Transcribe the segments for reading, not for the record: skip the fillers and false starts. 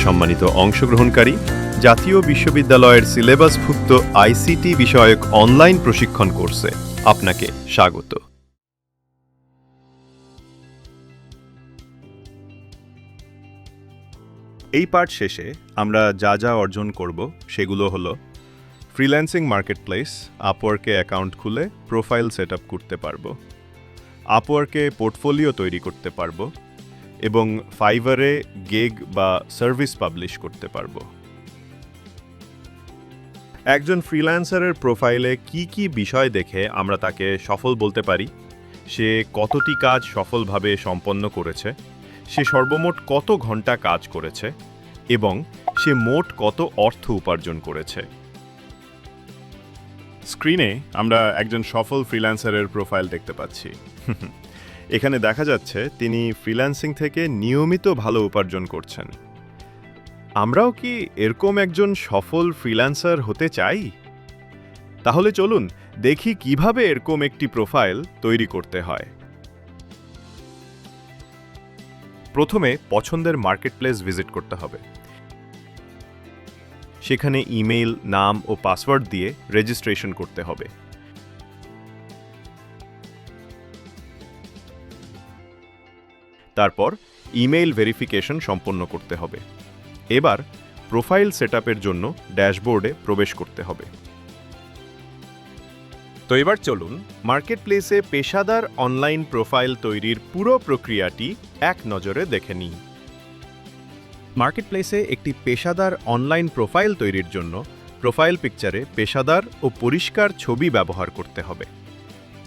সম্মানিত অংশগ্রহণকারী, জাতীয় বিশ্ববিদ্যালয়ের সিলেবাসভুক্ত আইসিটি বিষয়ক অনলাইন প্রশিক্ষণ কোর্সে আপনাকে স্বাগত। এই পাঠ শেষে আমরা যা অর্জন করব সেগুলো হলো ফ্রিল্যান্সিং মার্কেটপ্লেস, আপওয়ার্কে অ্যাকাউন্ট খুলে প্রোফাইল সেট আপ করতে পারবো, আপওয়ার্কে পোর্টফোলিও তৈরি করতে পারবো এবং ফাইভারে গিগ বা সার্ভিস পাবলিশ করতে পারবো। একজন ফ্রিল্যান্সারের প্রোফাইলে কি বিষয় দেখে আমরা তাকে সফল বলতে পারি? সে কতটি কাজ সফলভাবে সম্পন্ন করেছে, সে সর্বমোট কত ঘন্টা কাজ করেছে এবং সে মোট কত অর্থ উপার্জন করেছে। স্ক্রিনে আমরা একজন সফল ফ্রিল্যান্সারের প্রোফাইল দেখতে পাচ্ছি। এখানে দেখা যাচ্ছে তিনি ফ্রিল্যান্সিং থেকে নিয়মিত ভালো উপার্জন করছেন। আমরাও কি এরকম একজন সফল ফ্রিল্যান্সার হতে চাই? তাহলে চলুন দেখি কিভাবে এরকম একটি প্রোফাইল তৈরি করতে হয়। প্রথমে পছন্দের মার্কেটপ্লেস ভিজিট করতে হবে। সেখানে ইমেইল, নাম ও পাসওয়ার্ড দিয়ে রেজিস্ট্রেশন করতে হবে। তারপর ইমেইল ভেরিফিকেশন সম্পন্ন করতে হবে। এবার প্রোফাইল সেটআপের জন্য ড্যাশবোর্ডে প্রবেশ করতে হবে। তো এবার চলুন মার্কেটপ্লেসে পেশাদার অনলাইন প্রোফাইল তৈরির পুরো প্রক্রিয়াটি এক নজরে দেখে নিই। মার্কেটপ্লেসে একটি পেশাদার অনলাইন প্রোফাইল তৈরির জন্য প্রোফাইল পিকচারে পেশাদার ও পরিষ্কার ছবি ব্যবহার করতে হবে।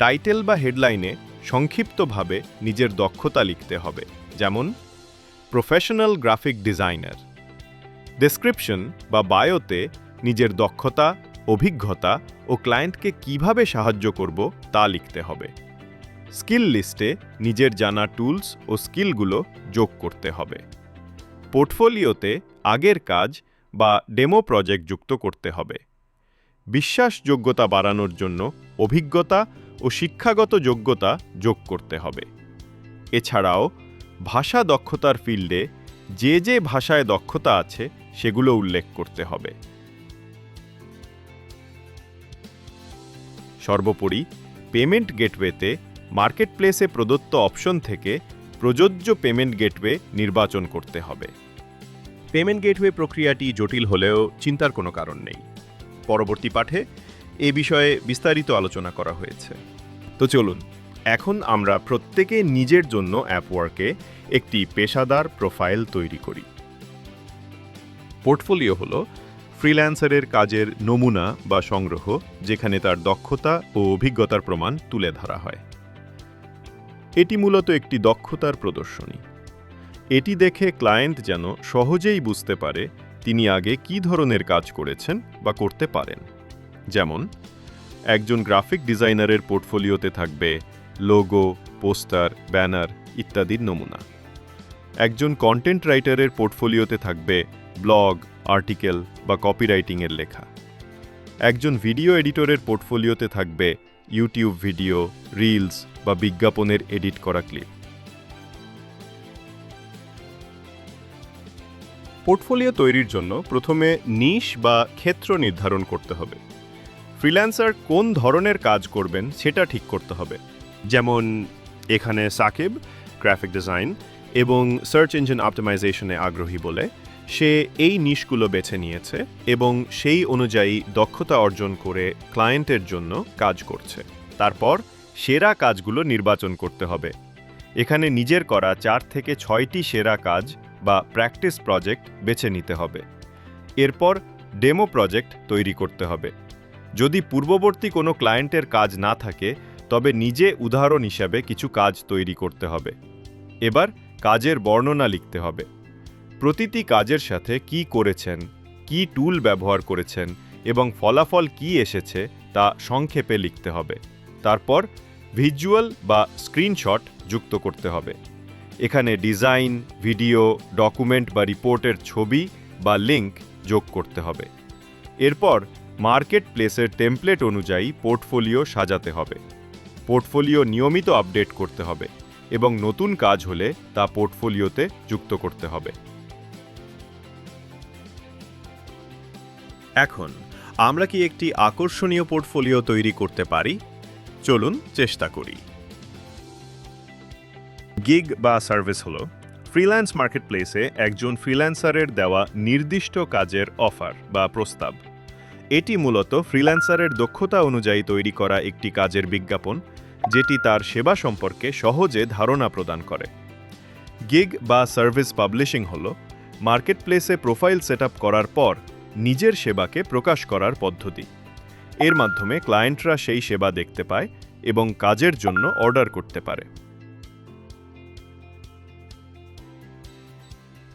টাইটেল বা হেডলাইনে সংক্ষিপ্তভাবে নিজের দক্ষতা লিখতে হবে, যেমন প্রফেশনাল গ্রাফিক ডিজাইনার। ডেসক্রিপশন বা বায়োতে নিজের দক্ষতা, অভিজ্ঞতা ও ক্লায়েন্টকে কিভাবে সাহায্য করব তা লিখতে হবে। স্কিল লিস্টে নিজের জানা টুলস ও স্কিলগুলো যোগ করতে হবে। পোর্টফোলিওতে আগের কাজ বা ডেমো প্রজেক্ট যুক্ত করতে হবে। বিশ্বাসযোগ্যতা বাড়ানোর জন্য অভিজ্ঞতা ও শিক্ষাগত যোগ্যতা যোগ করতে হবে। এছাড়াও ভাষা দক্ষতার ফিল্ডে যে ভাষায় দক্ষতা আছে সেগুলো উল্লেখ করতে হবে। সর্বোপরি পেমেন্ট গেটওয়েতে মার্কেটপ্লেসে প্রদত্ত অপশন থেকে প্রযোজ্য পেমেন্ট গেটওয়ে নির্বাচন করতে হবে। পেমেন্ট গেটওয়ে প্রক্রিয়াটি জটিল হলেও চিন্তার কোনো কারণ নেই। পরবর্তী পাঠে এ বিষয়ে বিস্তারিত আলোচনা করা হয়েছে। তো চলুন এখন আমরা প্রত্যেকে নিজের জন্য অ্যাপওয়ার্কে একটি পেশাদার প্রোফাইল তৈরি করি। পোর্টফোলিও হলো ফ্রিল্যান্সারের কাজের নমুনা বা সংগ্রহ, যেখানে তার দক্ষতা ও অভিজ্ঞতার প্রমাণ তুলে ধরা হয়। এটি মূলত একটি দক্ষতার প্রদর্শনী। এটি দেখে ক্লায়েন্ট যেন সহজেই বুঝতে পারে তিনি আগে কী ধরনের কাজ করেছেন বা করতে পারেন। যেমন একজন গ্রাফিক ডিজাইনারের পোর্টফোলিওতে থাকবে লোগো, পোস্টার, ব্যানার ইত্যাদির নমুনা। একজন কন্টেন্ট রাইটারের পোর্টফোলিওতে থাকবে ব্লগ, আর্টিকেল বা কপিরাইটিংয়ের লেখা। একজন ভিডিও এডিটরের পোর্টফোলিওতে থাকবে ইউটিউব ভিডিও, রিলস বা বিজ্ঞাপনের এডিট করা ক্লিপ। পোর্টফোলিও তৈরির জন্য প্রথমে নিশ বা ক্ষেত্র নির্ধারণ করতে হবে। ফ্রিল্যান্সার কোন ধরনের কাজ করবেন সেটা ঠিক করতে হবে। যেমন এখানে সাকিব গ্রাফিক ডিজাইন এবং সার্চ ইঞ্জিন অপটিমাইজেশনে আগ্রহী বলে সে এই নিশগুলো বেছে নিয়েছে এবং সেই অনুযায়ী দক্ষতা অর্জন করে ক্লায়েন্টের জন্য কাজ করছে। তারপর সেরা কাজগুলো নির্বাচন করতে হবে। এখানে নিজের করা 4 থেকে 6টি সেরা কাজ বা প্র্যাকটিস প্রজেক্ট বেছে নিতে হবে। এরপর ডেমো প্রজেক্ট তৈরি করতে হবে। যদি পূর্ববর্তী কোনো ক্লায়েন্টের কাজ না থাকে তবে নিজে উদাহরণ হিসাবে কিছু কাজ তৈরি করতে হবে। এবার কাজের বর্ণনা লিখতে হবে। প্রতিটি কাজের সাথে কি করেছেন, কি টুল ব্যবহার করেছেন এবং ফলাফল কি এসেছে তা সংক্ষেপে লিখতে হবে। তারপর ভিজুয়াল বা স্ক্রিনশট যুক্ত করতে হবে। এখানে ডিজাইন, ভিডিও, ডকুমেন্ট বা রিপোর্টের ছবি বা লিঙ্ক যোগ করতে হবে। এরপর মার্কেটপ্লেসের টেমপ্লেট অনুযায়ী পোর্টফোলিও সাজাতে হবে। পোর্টফোলিও নিয়মিত আপডেট করতে হবে এবং নতুন কাজ হলে তা পোর্টফোলিওতে যুক্ত করতে হবে। এখন আমরা কি একটি আকর্ষণীয় পোর্টফোলিও তৈরি করতে পারি? চলুন চেষ্টা করি। গিগ বা সার্ভিস হলো ফ্রিল্যান্স মার্কেটপ্লেসে একজন ফ্রিল্যান্সারের দেওয়া নির্দিষ্ট কাজের অফার বা প্রস্তাব। এটি মূলত ফ্রিল্যান্সারের দক্ষতা অনুযায়ী তৈরি করা একটি কাজের বিজ্ঞাপন, যেটি তার সেবা সম্পর্কে সহজে ধারণা প্রদান করে। গিগ বা সার্ভিস পাবলিশিং হলো মার্কেটপ্লেসে প্রোফাইল সেটআপ করার পর নিজের সেবাকে প্রকাশ করার পদ্ধতি। এর মাধ্যমে ক্লায়েন্টরা সেই সেবা দেখতে পায় এবং কাজের জন্য অর্ডার করতে পারে।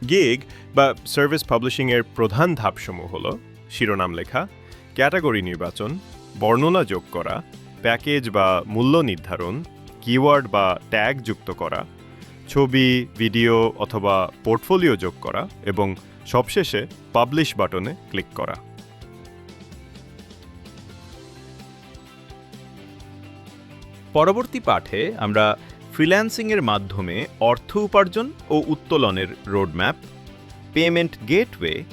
গিগ বা সার্ভিস পাবলিশিংয়ের প্রধান ধাপসমূহ হল শিরোনাম লেখা, ক্যাটাগরি নির্বাচন, বর্ণনা যোগ করা, প্যাকেজ বা মূল্য নির্ধারণ, কিওয়ার্ড বা ট্যাগ যুক্ত করা, ছবি, ভিডিও অথবা পোর্টফোলিও যোগ করা এবং সবশেষে পাবলিশ বাটনে ক্লিক করা। পরবর্তী পাঠে আমরা ফ্রিল্যান্সিংয়ের মাধ্যমে অর্থ উপার্জন ও উত্তোলনের রোডম্যাপ, পেমেন্ট গেটওয়ে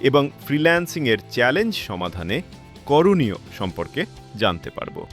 এবং ফ্রিল্যান্সিংয়ের চ্যালেঞ্জ সমাধানে করণীয় সম্পর্কে জানতে পারব।